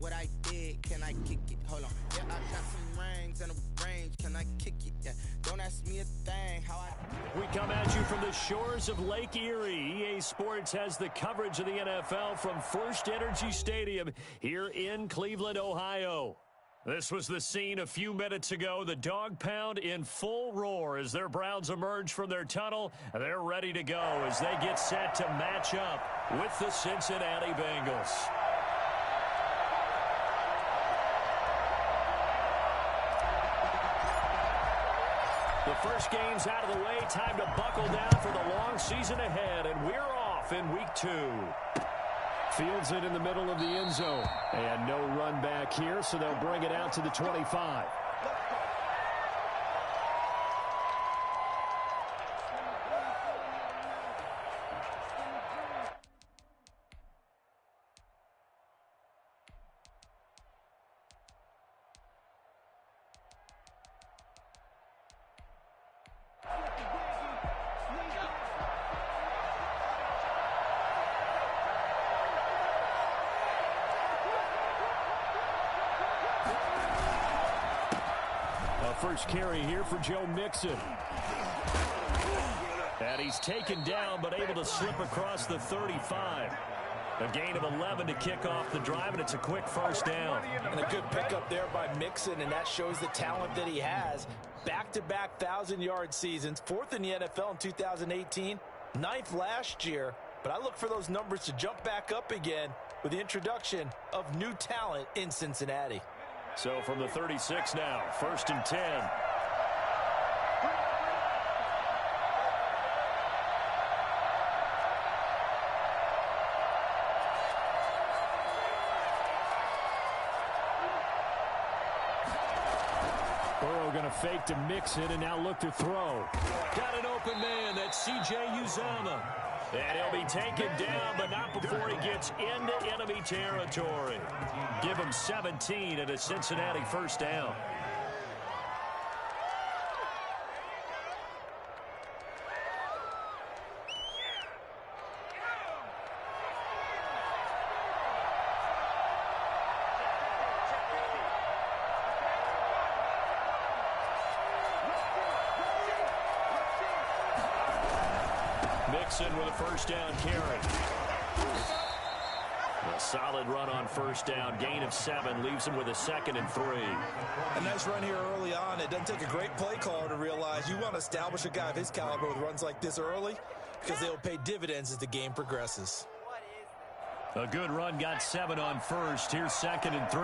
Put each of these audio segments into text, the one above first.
what I did, can I kick it? Hold on. Yeah, I got some rings and a range, can I kick it? Yeah, don't ask me a thing, how I... We come at you from the shores of Lake Erie. EA Sports has the coverage of the NFL from First Energy Stadium here in Cleveland, Ohio. This was the scene a few minutes ago. The dog pound in full roar as their Browns emerge from their tunnel. They're ready to go as they get set to match up with the Cincinnati Bengals. The first game's out of the way. Time to buckle down for the long season ahead, and we're off in week 2. Fields it in the middle of the end zone. And no run back here, so they'll bring it out to the 25. First carry here for Joe Mixon. And he's taken down, but able to slip across the 35. A gain of 11 to kick off the drive, and it's a quick first down. And a good pickup there by Mixon, and that shows the talent that he has. Back-to-back 1,000-yard seasons, 4th in the NFL in 2018, 9th last year. But I look for those numbers to jump back up again with the introduction of new talent in Cincinnati. So from the 36 now, 1st and 10. Burrow going to fake to Mixon and now look to throw. Got an open man. That's C.J. Uzomah. And he'll be taken down, but not before he gets into enemy territory. Give him 17 and a Cincinnati first down. Mixon with a first down carry. A solid run on first down. Gain of 7 leaves him with a 2nd and 3. A nice run here early on. It doesn't take a great play caller to realize you want to establish a guy of his caliber with runs like this early because they'll pay dividends as the game progresses. A good run, got 7 on first. Here's 2nd and 3.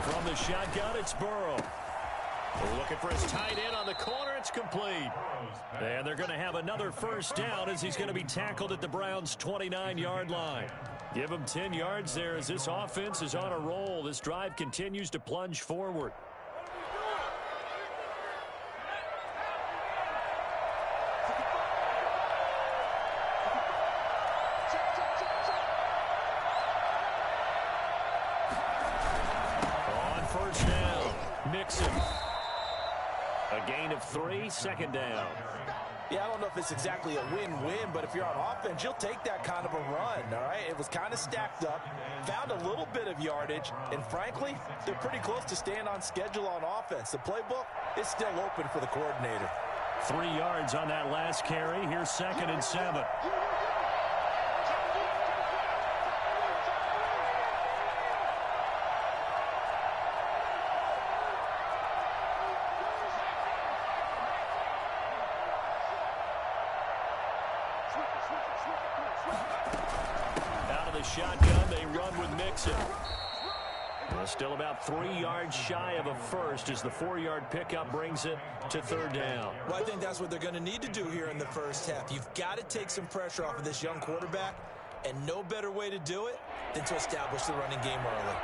From the shotgun, it's Burrow. We're looking for his tight end on the corner. It's complete. And they're going to have another first down as he's going to be tackled at the Browns' 29-yard line. Give him 10 yards there as this offense is on a roll. This drive continues to plunge forward. On first down, Mixon. A gain of 3, 2nd down. Yeah, I don't know if it's exactly a win-win, but if you're on offense, you'll take that kind of a run, all right? It was kind of stacked up, found a little bit of yardage, and frankly, they're pretty close to staying on schedule on offense. The playbook is still open for the coordinator. 3 yards on that last carry. Here's 2nd and 7. Shotgun, they run with Mixon. Well, still about 3 yards shy of a first as the 4-yard pickup brings it to 3rd down. Well, I think that's what they're going to need to do here in the first half. You've got to take some pressure off of this young quarterback, and no better way to do it than to establish the running game early.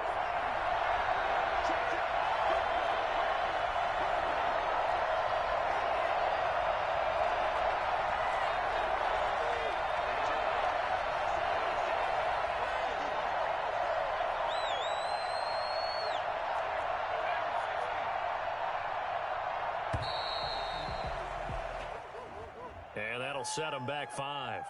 And that'll set them back 5.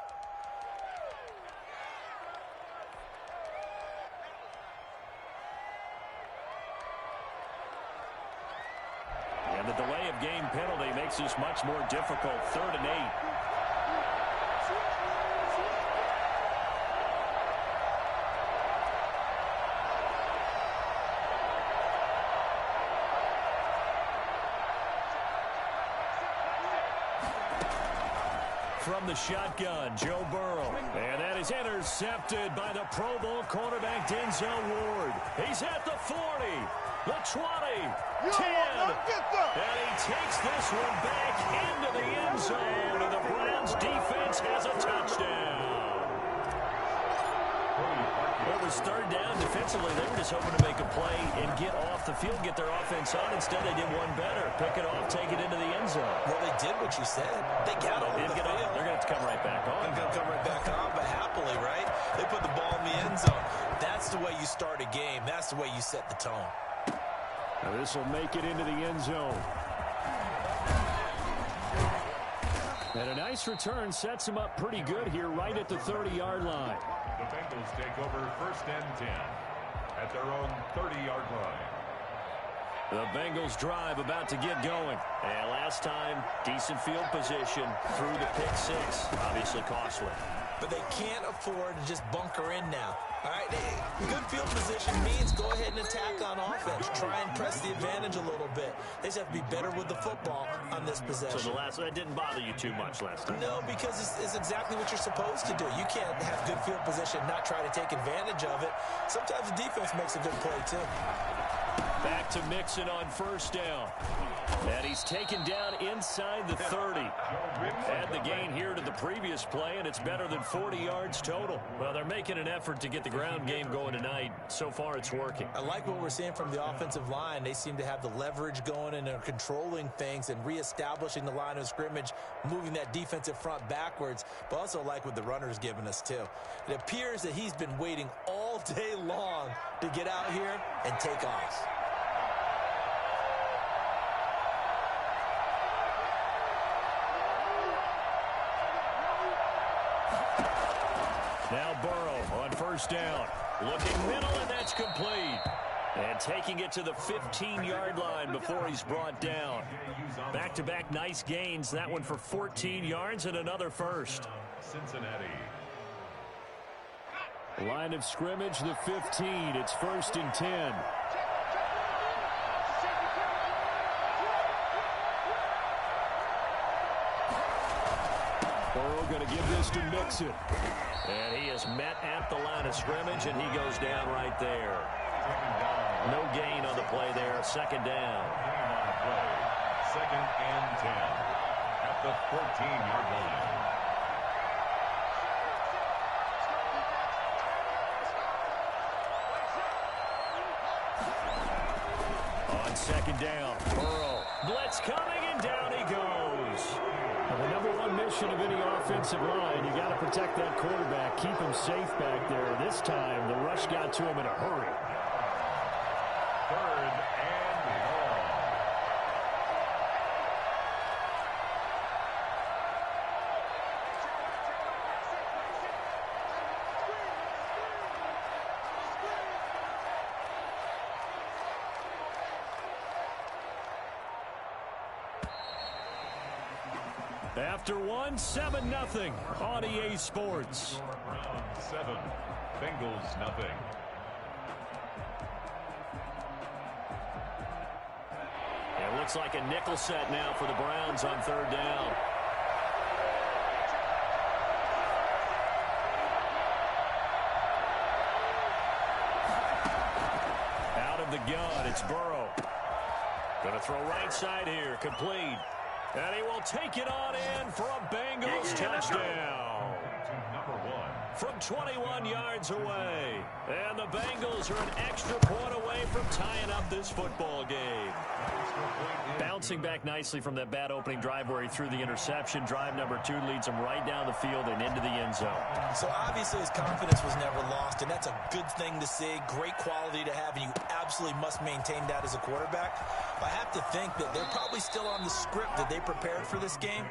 game penalty makes this much more difficult. 3rd and 8. From the shotgun, Joe Burrow. And that is intercepted by the Pro Bowl cornerback Denzel Ward. He's at the 40, the 20, 10. And he takes this one back into the end zone. And the Browns defense has a touchdown. Well, it was 3rd down. Defensively, they were just hoping to make a play and get off the field, get their offense on. Instead, they did one better. Pick it off, take it into the end zone. Well, they did what you said. They got off the field. They're going to have to come right back on. They're going to come right back on, but happily, right? They put the ball in the end zone. That's the way you start a game. That's the way you set the tone. Now this will make it into the end zone. And a nice return sets him up pretty good here right at the 30-yard line. The Bengals take over 1st and 10 at their own 30-yard line. The Bengals drive about to get going. And last time, decent field position through the pick 6. Obviously costly. But they can't afford to just bunker in now. All right, good field position means go ahead and attack on offense. Try and press the advantage a little bit. They just have to be better with the football on this possession. So that didn't bother you too much last time? No, because it's exactly what you're supposed to do. You can't have good field position, not try to take advantage of it. Sometimes the defense makes a good play, too. Back to Mixon on 1st down. And he's taken down inside the 30. Add the gain here to the previous play, and it's better than 40 yards total. Well, they're making an effort to get the ground game going tonight. So far, it's working. I like what we're seeing from the offensive line. They seem to have the leverage going, and they're controlling things and reestablishing the line of scrimmage, moving that defensive front backwards, but also like what the runner's giving us, too. It appears that he's been waiting all day long to get out here and take off. Now Burrow on 1st down. Looking middle, and that's complete. And taking it to the 15-yard line before he's brought down. Back-to-back nice gains. That one for 14 yards and another first. Cincinnati. Line of scrimmage, the 15. It's 1st and 10. Burrow going to give this to Mixon. And he is met at the line of scrimmage, and he goes down right there. No gain on the play there. 2nd down. 2nd and 10 at the 14-yard line. On 2nd down, Burrow. Blitz coming, and down he goes. Well, the number one mission of any offensive line, you got to protect that quarterback, keep him safe back there. This time, the rush got to him in a hurry. 3rd and long. After one, 7-0 on EA Sports. Browns 7, Bengals nothing. It looks like a nickel set now for the Browns on 3rd down. Out of the gun, it's Burrow. Going to throw right side here, complete. And he will take it on in for a Bengals touchdown. Number 1. From 21 yards away. And the Bengals are an extra point away from tying up this football game. Bouncing back nicely from that bad opening drive where he threw the interception. Drive number 2 leads him right down the field and into the end zone. So obviously his confidence was never lost, and that's a good thing to see. Great quality to have, and you absolutely must maintain that as a quarterback. I have to think that they're probably still on the script that they prepared for this game.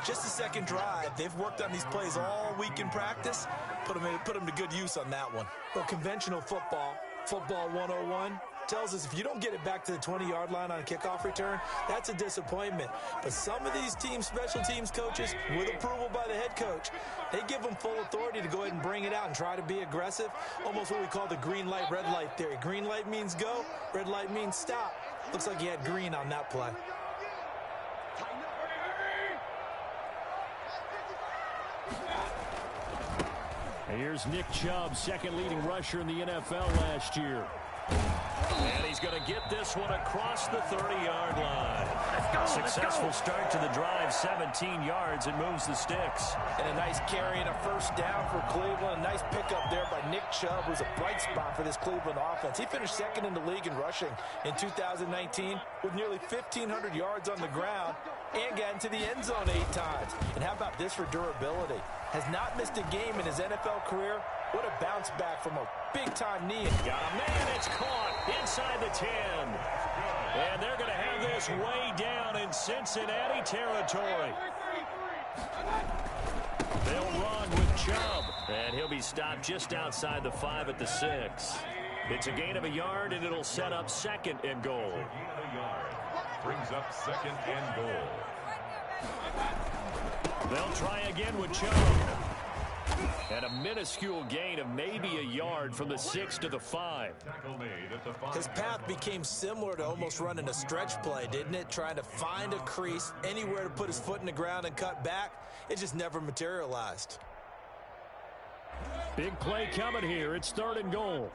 Just the second drive, they've worked on these plays all week in practice. Put them to good use on that one. Well, conventional football 101, tells us if you don't get it back to the 20-yard line on a kickoff return, that's a disappointment. But some of these special teams coaches, with approval by the head coach, they give them full authority to go ahead and bring it out and try to be aggressive, almost what we call the green light, red light theory. Green light means go, red light means stop. Looks like he had green on that play. Here's Nick Chubb, second leading rusher in the NFL last year. And he's going to get this one across the 30-yard line. Successful start to the drive, 17 yards. It moves the sticks. And a nice carry and a first down for Cleveland. A nice pickup there by Nick Chubb, who's a bright spot for this Cleveland offense. He finished second in the league in rushing in 2019 with nearly 1,500 yards on the ground and got into the end zone 8 times. And how about this for durability? Has not missed a game in his NFL career. What a bounce back from a big-time knee. Got a man, it's caught inside the 10. And they're going to have this way down in Cincinnati territory. They'll run with Chubb. And he'll be stopped just outside the 5 at the 6. It's a gain of a yard, and it'll set up second and goal. Brings up second and goal. They'll try again with Chubb. And a minuscule gain of maybe a yard from the 6 to the 5. His path became similar to almost running a stretch play, didn't it? Trying to find a crease, anywhere to put his foot in the ground and cut back. It just never materialized. Big play coming here. It's third and goal.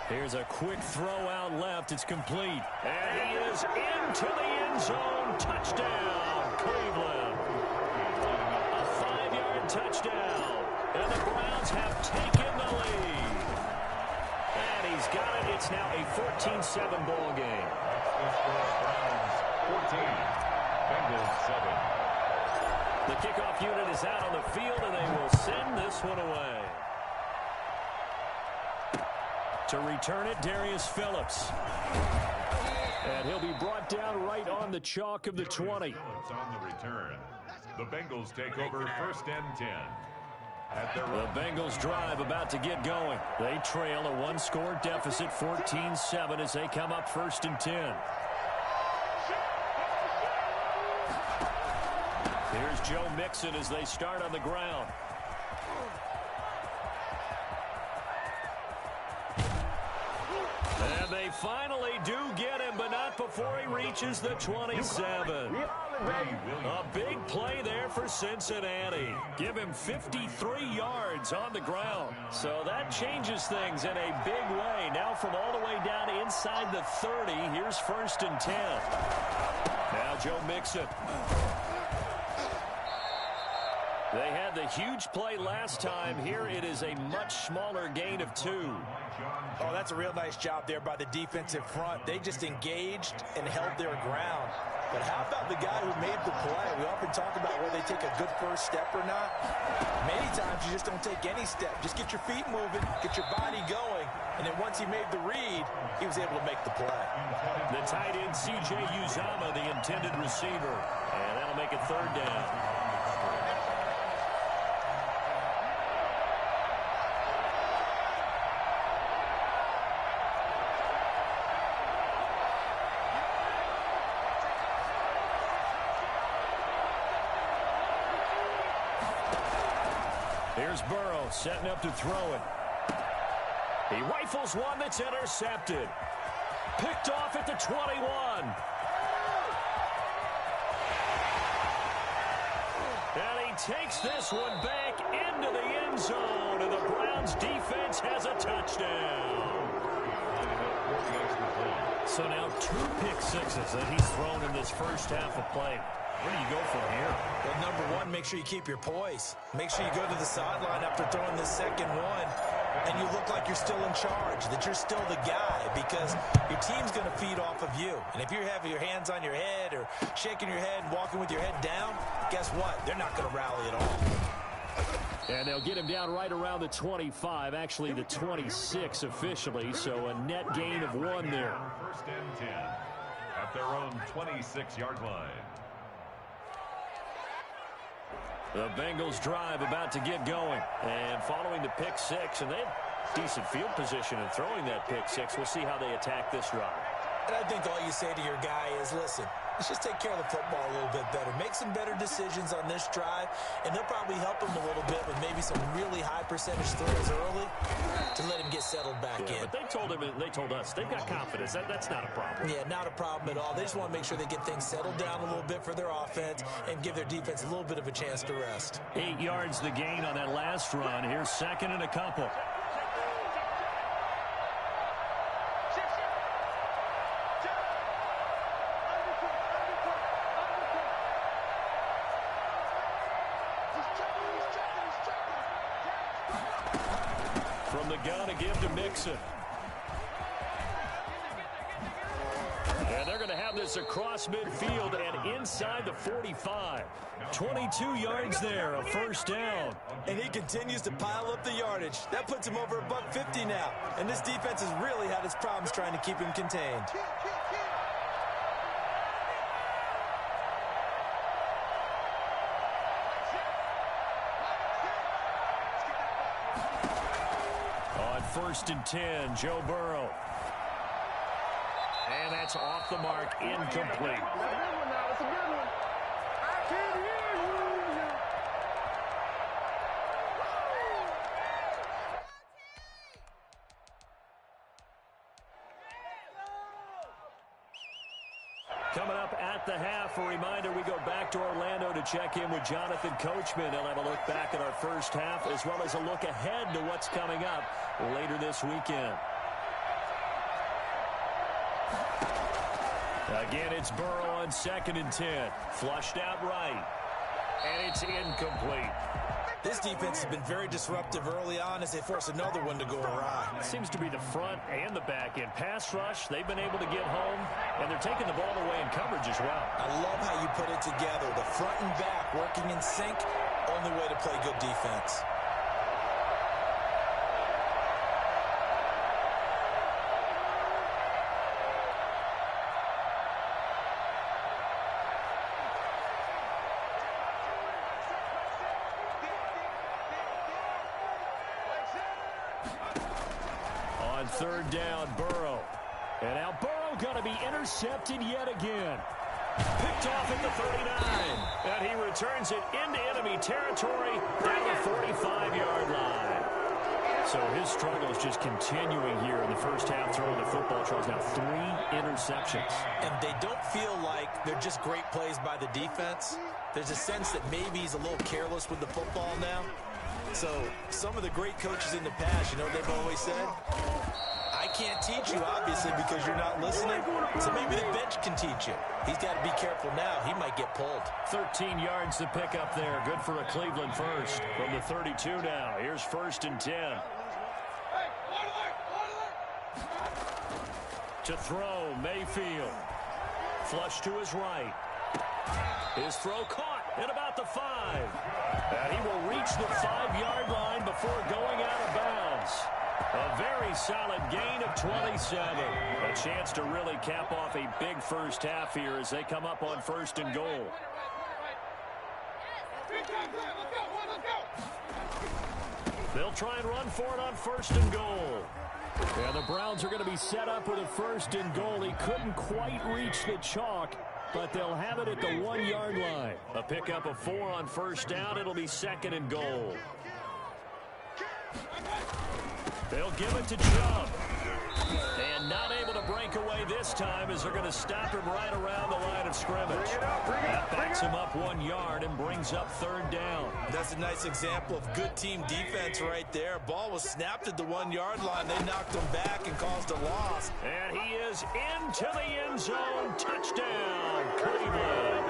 Here's a quick throw out left. It's complete. And he is into the end zone. Touchdown, Cleveland. A 5-yard touchdown. And the Browns have taken the lead. And he's got it. It's now a 14-7 ball game. Browns 14, Bengals 7. The kickoff unit is out on the field, and they will send this one away. To return it, Darius Phillips. And he'll be brought down right on the chalk of the 20. Phillips on the return. The Bengals take over first and 10. The Bengals drive about to get going. They trail a one-score deficit, 14-7, as they come up first and 10. Here's Joe Mixon as they start on the ground. And they finally do get him, but not before he reaches the 27. A big play there for Cincinnati. Give him 53 yards on the ground. So that changes things in a big way. Now from all the way down inside the 30, here's first and 10. Now Joe Mixon. They had the huge play last time. Here it is a much smaller gain of 2. Oh, that's a real nice job there by the defensive front. They just engaged and held their ground. But how about the guy who made the play? We often talk about whether they take a good first step or not. Many times you just don't take any step. Just get your feet moving, get your body going, and then once he made the read, he was able to make the play. The tight end, C.J. Uzomah, the intended receiver. And that'll make it third down. Here's Burrow setting up to throw it. He rifles one that's intercepted. Picked off at the 21. And he takes this one back into the end zone, and the Browns defense has a touchdown. So now 2 pick sixes that he's thrown in this first half of play. Where do you go from here? Well, number one, make sure you keep your poise. Make sure you go to the sideline after throwing this second one, and you look like you're still in charge, that you're still the guy, because your team's going to feed off of you. And if you have your hands on your head or shaking your head and walking with your head down, guess what? They're not going to rally at all. And they'll get him down right around the 25, actually the 26 officially, so a net gain of 1 there. First and 10 at their own 26-yard line. The Bengals drive about to get going. And following the pick six, and they have decent field position in throwing that pick six. We'll see how they attack this drive. And I think all you say to your guy is, listen, let's just take care of the football a little bit better. Make some better decisions on this drive, and he'll probably help him a little bit with maybe some really high percentage throws early to let him get settled back in. But they told him, and they told us, they've got confidence. That's not a problem. Yeah, not a problem at all. They just want to make sure they get things settled down a little bit for their offense and give their defense a little bit of a chance to rest. 8 yards the gain on that last run. Here's second and a couple. From the gun to give to Mixon. And they're going to have this across midfield and inside the 45. 22 yards there, a first down. And he continues to pile up the yardage. That puts him over $150 now. And this defense has really had its problems trying to keep him contained. On 1st and 10, Joe Burrow. And that's off the mark, incomplete. Coming up at the half, a reminder, we go back to Orlando to check in with Jonathan Coachman. He'll have a look back at our first half as well as a look ahead to what's coming up later this weekend. Again, it's Burrow on 2nd and 10. Flushed out right. And it's incomplete. This defense has been very disruptive early on as they force another one to go awry. It seems to be the front and the back end. Pass rush, they've been able to get home, and they're taking the ball away in coverage as well. I love how you put it together. The front and back working in sync, only way to play good defense. On 3rd down, Burrow. And now Burrow going to be intercepted yet again. Picked off at the 39. And he returns it into enemy territory down the 45-yard line. So his struggle is just continuing here in the first half, throwing the football. Charles now 3 interceptions. And they don't feel like they're just great plays by the defense. There's a sense that maybe he's a little careless with the football now. So some of the great coaches in the past, you know, they've always said, I can't teach you, obviously, because you're not listening. So maybe the bench can teach you. He's got to be careful now. He might get pulled. 13 yards to pick up there. Good for a Cleveland first. From the 32 now. Here's 1st and 10. To throw, Mayfield. Flush to his right. His throw caught at about the 5. And he will reach the 5-yard line before going out of bounds. A very solid gain of 27. A chance to really cap off a big first half here as they come up on 1st and goal. They'll try and run for it on 1st and goal. And the Browns are going to be set up with a 1st and goal. He couldn't quite reach the chalk, but they'll have it at the 1-yard line. A pickup of 4 on 1st down. It'll be 2nd and goal. They'll give it to Chubb. And not able to break away this time as they're going to stop him right around the line of scrimmage. That backs him up 1 yard and brings up 3rd down. That's a nice example of good team defense right there. Ball was snapped at the 1-yard line. They knocked him back and caused a loss. And he is into the end zone. Touchdown, Cleveland.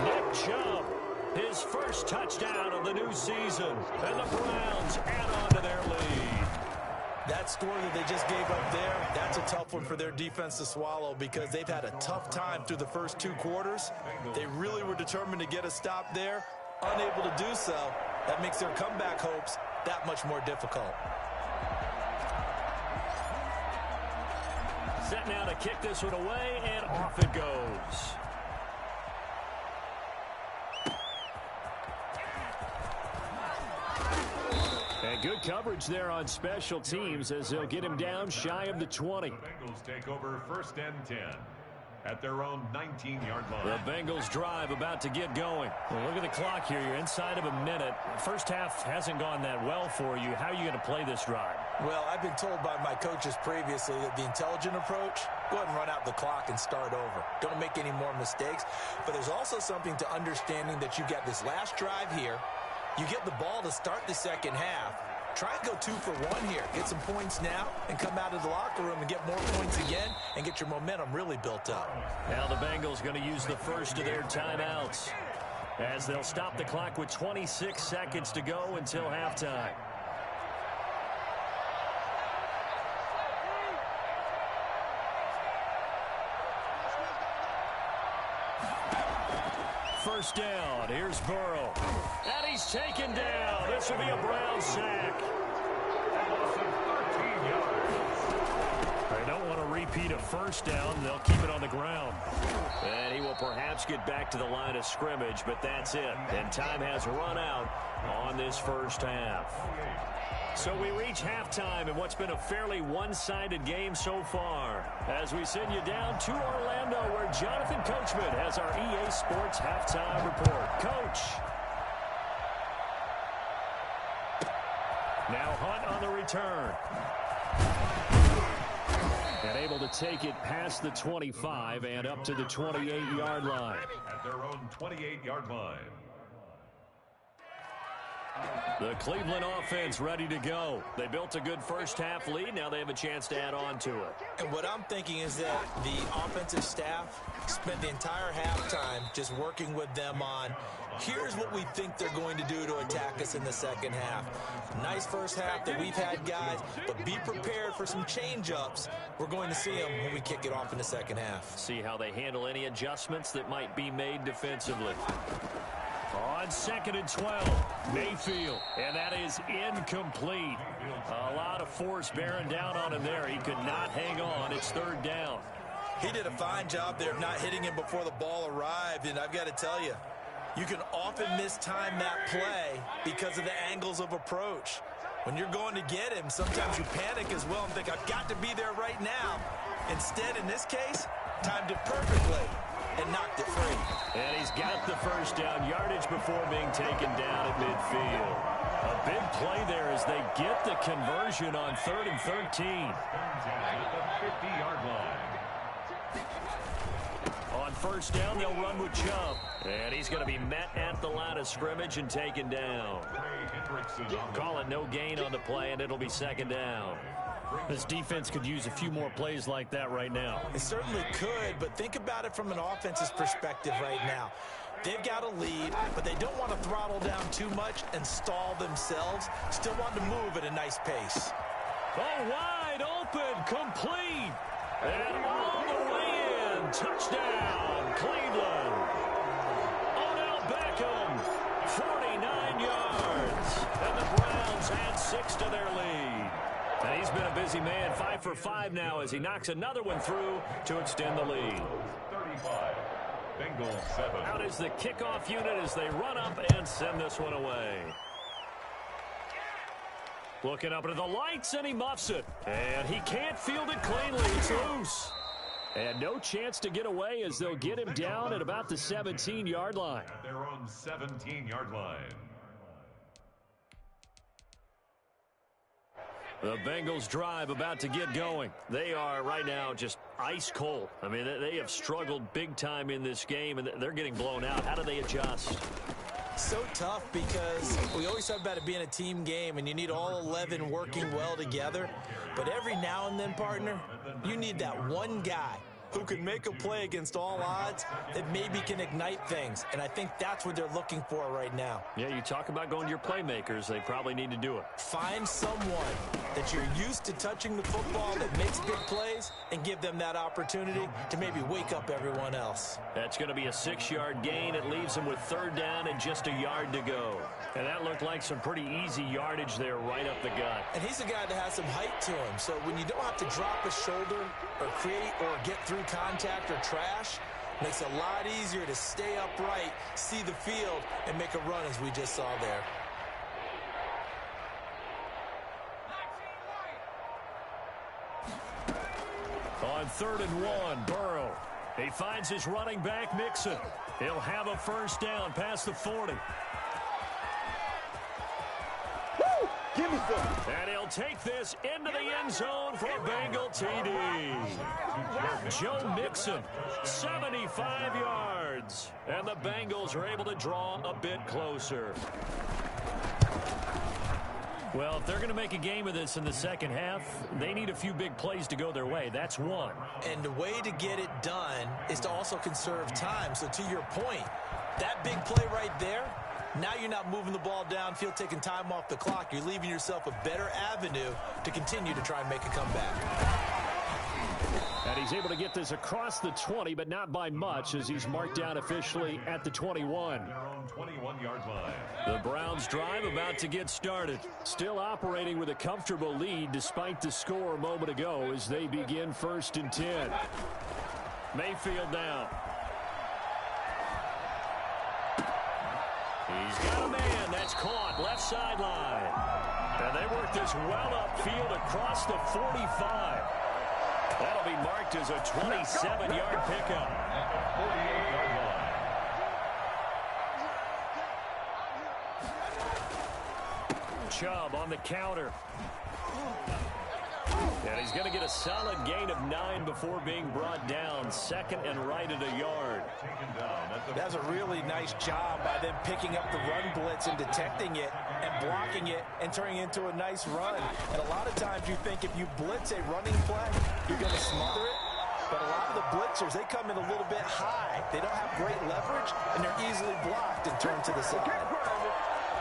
Nick Chubb, his first touchdown of the new season. And the Browns add on to their lead. That score that they just gave up there, that's a tough one for their defense to swallow because they've had a tough time through the first 2 quarters. They really were determined to get a stop there, unable to do so. That makes their comeback hopes that much more difficult. Set now to kick this one away, and off it goes. Good coverage there on special teams as they'll get him down shy of the 20. The Bengals take over 1st and 10 at their own 19-yard line. The Bengals drive about to get going. Well, look at the clock here. You're inside of a minute. First half hasn't gone that well for you. How are you going to play this drive? Well, I've been told by my coaches previously that the intelligent approach, go ahead and run out the clock and start over. Don't make any more mistakes. But there's also something to understanding that you got this last drive here. You get the ball to start the second half. Try and go 2 for 1 here. Get some points now and come out of the locker room and get more points again and get your momentum really built up. Now the Bengals going to use the first of their timeouts as they'll stop the clock with 26 seconds to go until halftime. First down. Here's Burrow. And he's taken down. This will be a Brown sack. Loss of 13 yards. They don't want to repeat a first down. They'll keep it on the ground. And he will perhaps get back to the line of scrimmage, but that's it. And time has run out on this first half. So we reach halftime in what's been a fairly one-sided game so far. As we send you down to Orlando, where Jonathan Coachman has our EA Sports halftime report. Coach. Now Hunt on the return. And able to take it past the 25 and up to the 28-yard line. At their own 28-yard line. The Cleveland offense ready to go. They built a good first half lead. Now they have a chance to add on to it. And what I'm thinking is that the offensive staff spent the entire halftime just working with them on, here's what we think they're going to do to attack us in the second half. Nice first half that we've had, guys, but be prepared for some change-ups. We're going to see them when we kick it off in the second half. See how they handle any adjustments that might be made defensively. On 2nd and 12, Mayfield, and that is incomplete. A lot of force bearing down on him there. He could not hang on. It's 3rd down. He did a fine job there of not hitting him before the ball arrived, and I've got to tell you, you can often mistime that play because of the angles of approach. When you're going to get him, sometimes you panic as well and think, I've got to be there right now. Instead, in this case, timed it perfectly and knocked it free. And he's got the first down, yardage before being taken down at midfield. A big play there as they get the conversion on 3rd and 13. At the 50-yard line. On first down, they'll run with Chubb. And he's going to be met at the line of scrimmage and taken down. Call it no gain on the play, and it'll be 2nd down. This defense could use a few more plays like that right now. It certainly could, but think about it from an offense's perspective right now. They've got a lead, but they don't want to throttle down too much and stall themselves. Still want to move at a nice pace. Oh, wide open, complete, and all the way in. Touchdown, Cleveland. Odell Beckham, 49 yards, and the Browns add 6 to their lead. And he's been a busy man, 5 for 5 now as he knocks another one through to extend the lead. 35, Bengals 7. Out is the kickoff unit as they run up and send this one away. Looking up into the lights, and he muffs it. And he can't field it cleanly. It's loose. And no chance to get away as they'll get him down at about the 17-yard line. At their own 17-yard line. The Bengals drive about to get going. They are right now just ice cold. I mean, they have struggled big time in this game, and they're getting blown out. How do they adjust? So tough because we always talk about it being a team game, and you need all 11 working well together. But every now and then, partner, you need that one guy who can make a play against all odds that maybe can ignite things. And I think that's what they're looking for right now. Yeah, you talk about going to your playmakers. They probably need to do it. Find someone that you're used to touching the football that makes big plays and give them that opportunity to maybe wake up everyone else. That's going to be a 6-yard gain. It leaves them with 3rd down and just a yard to go. And that looked like some pretty easy yardage there right up the gut. And he's a guy that has some height to him. So when you don't have to drop a shoulder or create or get through contact or trash, makes it a lot easier to stay upright, see the field, and make a run as we just saw there. On 3rd and 1, Burrow. He finds his running back, Mixon. He'll have a first down past the 40. Woo! Give me some. And he'll take this into the end zone for a Bengal TD. Joe Mixon, 75 yards. And the Bengals are able to draw a bit closer. Well, if they're going to make a game of this in the second half, they need a few big plays to go their way. That's one. And the way to get it done is to also conserve time. So to your point, that big play right there, now you're not moving the ball downfield, taking time off the clock. You're leaving yourself a better avenue to continue to try and make a comeback. And he's able to get this across the 20, but not by much, as he's marked down officially at the 21. Their own 21-yard line. The Browns drive about to get started. Still operating with a comfortable lead despite the score a moment ago as they begin 1st and 10. Mayfield now. He's got a man. That's caught. Left sideline. And they work this well upfield across the 45. That'll be marked as a 27-yard pickup. 48-yard line. Chubb on the counter. And he's going to get a solid gain of 9 before being brought down. 2nd and right at a yard. That's a really nice job by them picking up the run blitz and detecting it and blocking it and turning it into a nice run. And a lot of times you think if you blitz a running play, you're going to smother it. But a lot of the blitzers, they come in a little bit high. They don't have great leverage, and they're easily blocked and turned to the side.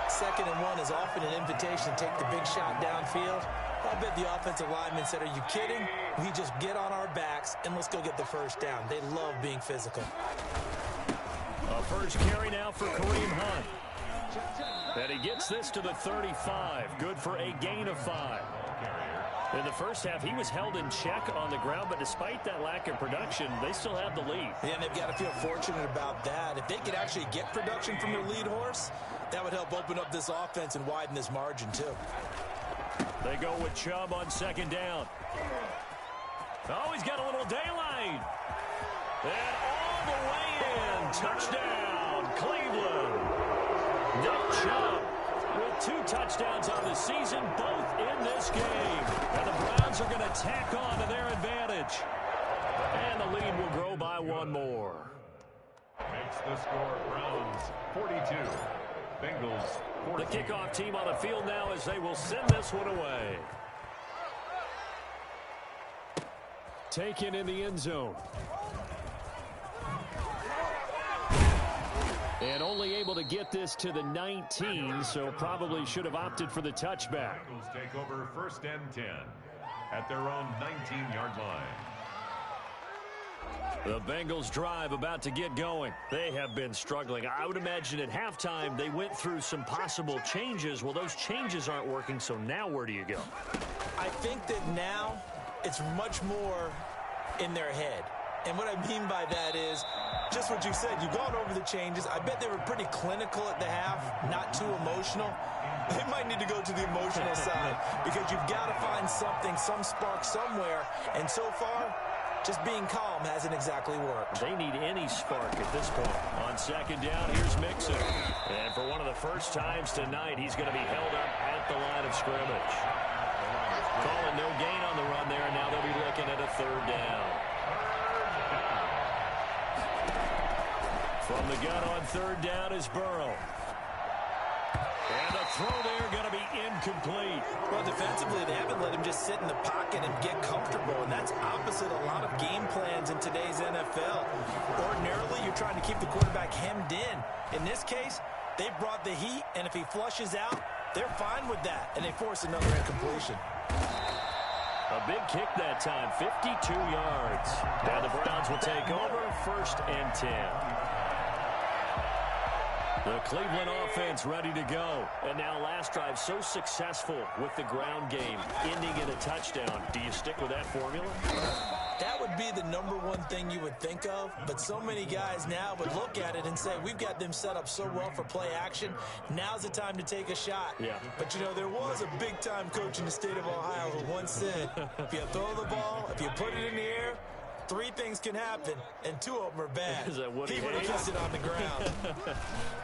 2nd and 1 is often an invitation to take the big shot downfield. I bet the offensive lineman said, are you kidding? We just get on our backs and let's go get the first down. They love being physical. A first carry now for Kareem Hunt. And he gets this to the 35. Good for a gain of 5. In the first half, he was held in check on the ground, but despite that lack of production, they still have the lead. Yeah, and they've got to feel fortunate about that. If they could actually get production from their lead horse, that would help open up this offense and widen this margin, too. They go with Chubb on 2nd down. Oh, he's got a little daylight. And all the way in. Touchdown, Cleveland. Nick Chubb with 2 touchdowns on the season, both in this game. And the Browns are going to tack on to their advantage. And the lead will grow by 1 more. Makes the score Browns 42. Bengals 14. The kickoff team on the field now as they will send this one away. Taken in the end zone. And only able to get this to the 19, so probably should have opted for the touchback. Bengals take over 1st and 10 at their own 19-yard line. The Bengals drive about to get going. They have been struggling. I would imagine at halftime they went through some possible changes. Well, those changes aren't working, so now where do you go? I think that now it's much more in their head. And what I mean by that is just what you said. You've gone over the changes. I bet they were pretty clinical at the half, not too emotional. They might need to go to the emotional side because you've got to find something, some spark somewhere. And so far, just being calm hasn't exactly worked. They need any spark at this point. On 2nd down, here's Mixon. And for one of the first times tonight, he's going to be held up at the line of scrimmage. Calling no gain on the run there, and now they'll be looking at a 3rd down. From the gun on 3rd down is Burrow. And the throw there going to be incomplete. Well, defensively, they haven't let him just sit in the pocket and get comfortable, and that's opposite a lot of game plans in today's NFL. Ordinarily, you're trying to keep the quarterback hemmed in. In this case, they brought the heat, and if he flushes out, they're fine with that, and they force another incompletion. A big kick that time, 52 yards. Now the Browns will take over 1st and 10. The Cleveland offense ready to go. And now last drive so successful with the ground game, ending in a touchdown. Do you stick with that formula? That would be the #1 thing you would think of, but so many guys now would look at it and say, we've got them set up so well for play action, now's the time to take a shot. Yeah. But, you know, there was a big-time coach in the state of Ohio who once said, if you throw the ball, if you put it in the air, three things can happen, and two of them are bad. Is that Woody He would have Hayes? kissed it on the ground.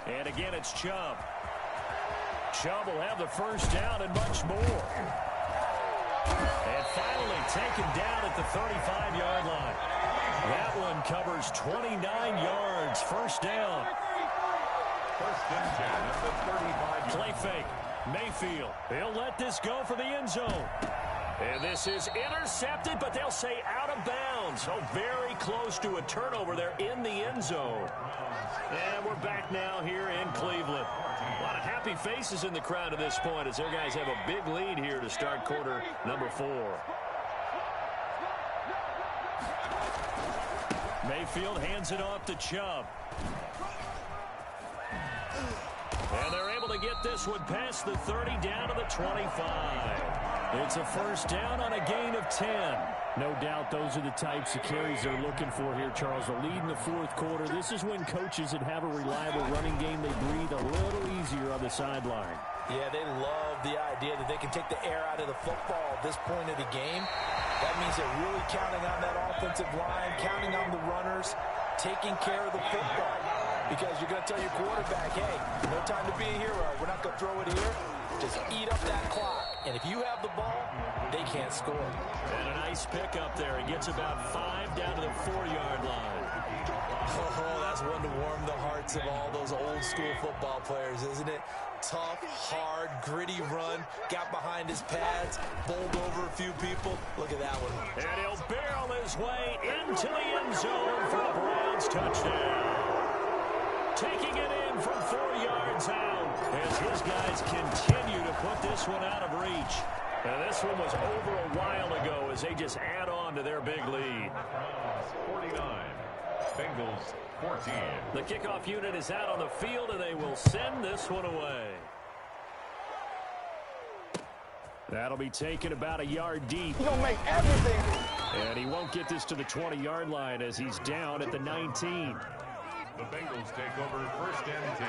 And again, it's Chubb. Chubb will have the first down and much more. And finally taken down at the 35-yard line. That one covers 29 yards. First down. First and 10 at the 35. Play fake. Mayfield. He'll let this go for the end zone. And this is intercepted, but they'll say out of bounds. So very close to a turnover there in the end zone. And we're back now here in Cleveland. A lot of happy faces in the crowd at this point as their guys have a big lead here to start quarter number 4. Mayfield hands it off to Chubb. And they're able to get this one past the 30 down to the 25. It's a first down on a gain of 10. No doubt those are the types of carries they're looking for here, Charles. A lead in the fourth quarter. This is when coaches that have a reliable running game, they breathe a little easier on the sideline. Yeah, they love the idea that they can take the air out of the football at this point of the game. That means they're really counting on that offensive line, counting on the runners, taking care of the football. Because you're going to tell your quarterback, hey, no time to be a hero. We're not going to throw it here. Just eat up that clock. And if you have the ball, they can't score. And a nice pickup there. He gets about 5 down to the 4-yard line. Oh, that's one to warm the hearts of all those old school football players, isn't it? Tough, hard, gritty run. Got behind his pads, bowled over a few people. Look at that one. And he'll barrel his way into the end zone for the Browns touchdown. Taking it in from 4 yards out as his guys continue to put this one out of reach. And this one was over a while ago as they just add on to their big lead. 49. Bengals 14. The kickoff unit is out on the field, and they will send this one away. That'll be taken about a yard deep. He's going to make everything. And he won't get this to the 20-yard line as he's down at the 19. The Bengals take over first and 10.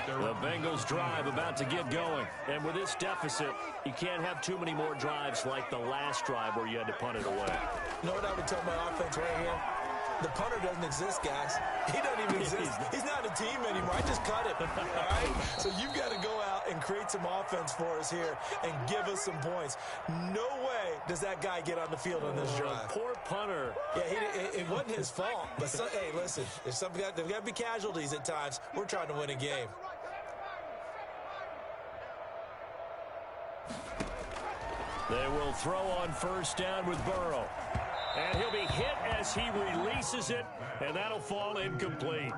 The Bengals drive about to get going. And with this deficit, you can't have too many more drives like the last drive where you had to punt it away. You know what I would tell my offense right here? The punter doesn't exist, guys. He doesn't even exist. He's not a team anymore. I just cut him. All right? So you've got to go out and create some offense for us here and give us some points. No way does that guy get on the field on this drive. Poor punter. Yeah, it wasn't his fault. But, hey, listen, there's got to be casualties at times. We're trying to win a game. They will throw on first down with Burrow. And he'll be hit as he releases it, and that'll fall incomplete.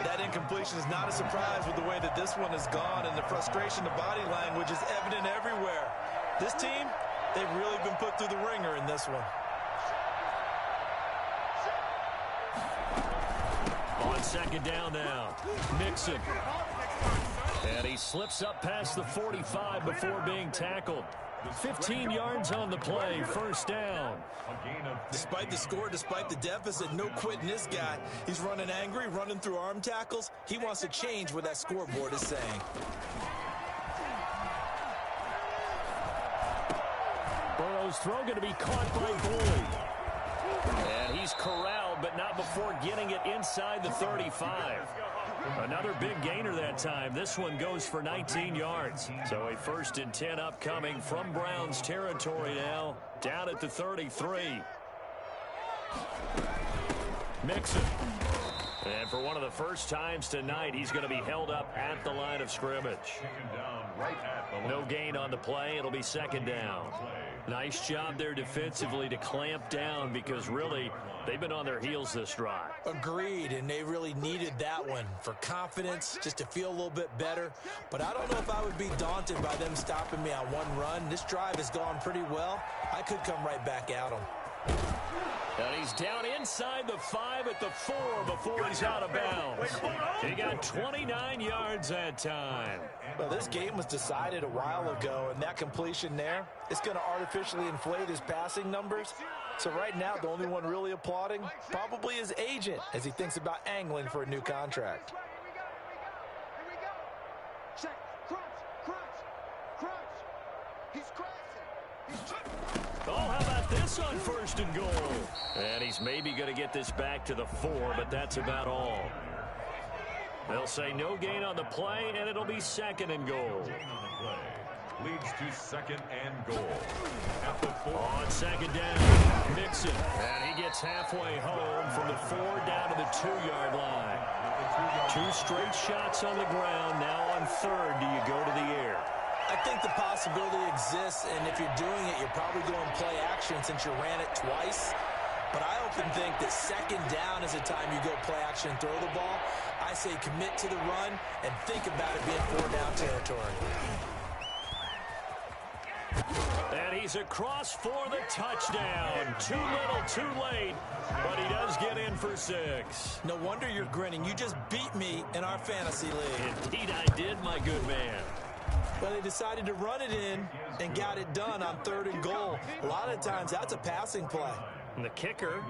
That incompletion is not a surprise with the way that this one has gone, and the frustration, the body language is evident everywhere. This team, they've really been put through the ringer in this one. On second down now, Mixon. And he slips up past the 45 before being tackled. 15 yards on the play, first down. Despite the score, despite the deficit, no quitting this guy. He's running angry, running through arm tackles. He wants to change what that scoreboard is saying. Burrow's throw going to be caught by Boyd. And he's corralled, but not before getting it inside the 35. Another big gainer that time. This one goes for 19 yards. So a first and 10 upcoming from Browns territory now, down at the 33. Mixon. And for one of the first times tonight, he's going to be held up at the line of scrimmage. No gain on the play. It'll be second down. Nice job there defensively to clamp down because really they've been on their heels this drive. Agreed, and they really needed that one for confidence, just to feel a little bit better. But I don't know if I would be daunted by them stopping me on one run. This drive has gone pretty well. I could come right back at them. And he's down inside the 5 at the 4 before he's out of bounds. He got 29 yards that time. Well, this game was decided a while ago, and that completion there, it's going to artificially inflate his passing numbers. So right now, the only one really applauding probably his agent as he thinks about angling for a new contract. Here we go. Check. Crunch. Crunch. Crunch. He's crashing. Oh, how about this on 1st and goal? And he's maybe going to get this back to the 4, but that's about all. They'll say no gain on the play, and it'll be 2nd and goal. Leads to 2nd and goal. At the 4. On 2nd down, Mixon. And he gets halfway home from the 4 down to the 2-yard line. 2 straight shots on the ground. Now on 3rd, do you go to the air? I think the possibility exists, and if you're doing it, you're probably going play action since you ran it twice. But I often think that 2nd down is the time you go play action and throw the ball. I say commit to the run and think about it being 4-down territory. And he's across for the touchdown. Too little, too late, but he does get in for 6. No wonder you're grinning. You just beat me in our fantasy league. Indeed I did, my good man. Well, they decided to run it in and got it done on 3rd and goal. A lot of times that's a passing play. And the kicker